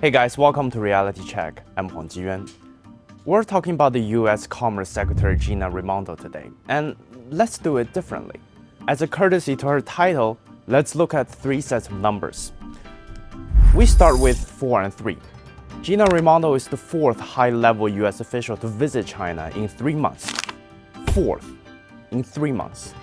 Hey guys, welcome to Reality Check. I'm Huang Jiyuan. We're talking about the U.S. Commerce Secretary Gina Raimondo today, and let's do it differently. As a courtesy to her title, let's look at three sets of numbers. We start with 4 and 3. Gina Raimondo is the fourth high-level U.S. official to visit China in 3 months. Fourth in 3 months.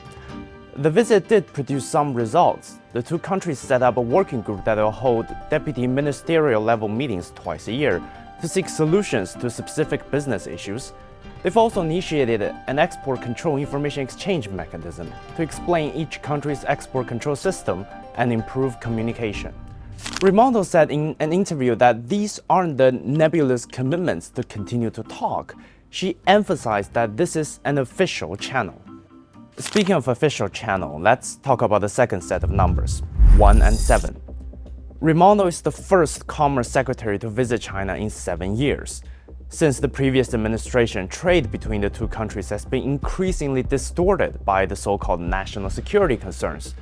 The visit did produce some results. The two countries set up a working group that will hold deputy ministerial level meetings twice a year to seek solutions to specific business issues. They've also initiated an export control information exchange mechanism to explain each country's export control system and improve communication. Raimondo said in an interview that these aren't the nebulous commitments to continue to talk. She emphasized that this is an official channel. Speaking of official channel, let's talk about the second set of numbers, 1 and 7. Raimondo is the first Commerce Secretary to visit China in 7 years. Since the previous administration, trade between the two countries has been increasingly distorted by the so-called national security concerns.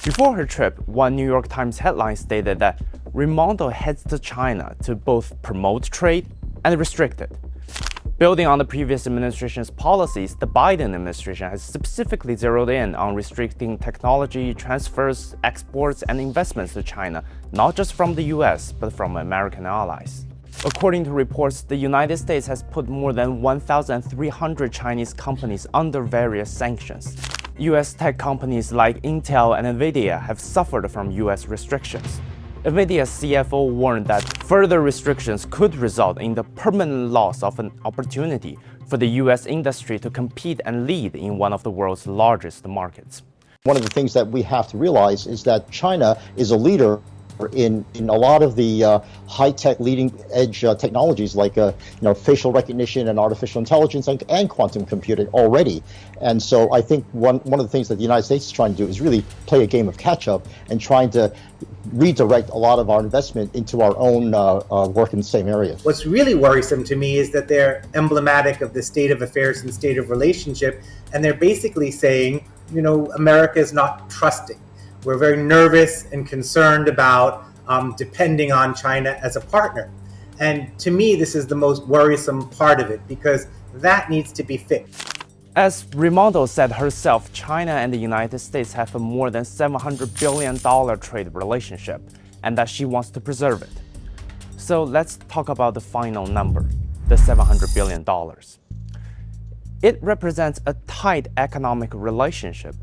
Before her trip, one New York Times headline stated that Raimondo heads to China to both promote trade and restrict it. Building on the previous administration's policies, the Biden administration has specifically zeroed in on restricting technology transfers, exports, and investments to China, not just from the US, but from American allies. According to reports, the United States has put more than 1,300 Chinese companies under various sanctions. US tech companies like Intel and Nvidia have suffered from US restrictions. Nvidia's CFO warned that further restrictions could result in the permanent loss of an opportunity for the US industry to compete and lead in one of the world's largest markets. One of the things that we have to realize is that China is a leader in a lot of the high-tech leading-edge technologies like facial recognition and artificial intelligence and quantum computing already. And so I think one of the things that the United States is trying to do is really play a game of catch-up and trying to redirect a lot of our investment into our own work in the same areas. What's really worrisome to me is that they're emblematic of the state of affairs and state of relationship, and they're basically saying, America is not trusting. We're very nervous and concerned about depending on China as a partner. And to me, this is the most worrisome part of it because that needs to be fixed. As Raimondo said herself, China and the United States have a more than $700 billion trade relationship, and that she wants to preserve it. So let's talk about the final number, the $700 billion. It represents a tight economic relationship.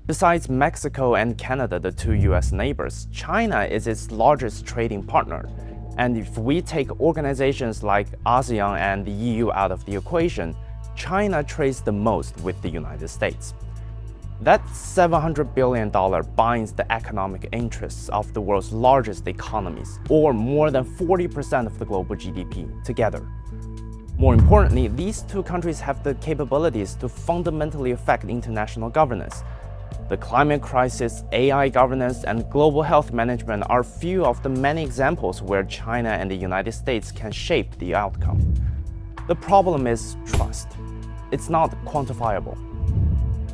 Besides Mexico and Canada, the two US neighbors, China is its largest trading partner. And if we take organizations like ASEAN and the EU out of the equation, China trades the most with the United States. That $700 billion binds the economic interests of the world's largest economies, or more than 40% of the global GDP, together. More importantly, these two countries have the capabilities to fundamentally affect international governance. The climate crisis, AI governance, and global health management are few of the many examples where China and the United States can shape the outcome. The problem is trust. It's not quantifiable.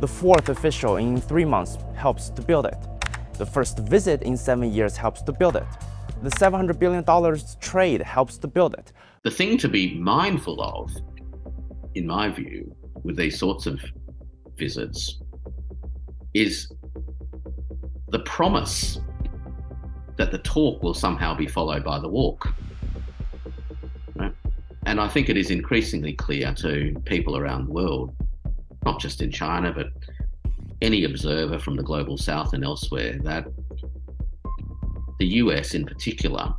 The fourth official in 3 months helps to build it. The first visit in 7 years helps to build it. The $700 billion trade helps to build it. The thing to be mindful of, in my view, with these sorts of visits is the promise that the talk will somehow be followed by the walk. Right? And I think it is increasingly clear to people around the world, not just in China, but any observer from the global south and elsewhere, that the US in particular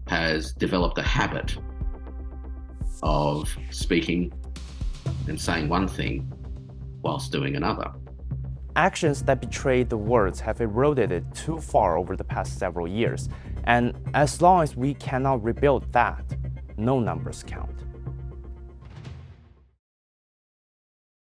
has developed a habit of speaking and saying one thing whilst doing another. Actions that betray the words have eroded it too far over the past several years, and as long as we cannot rebuild that, no numbers count.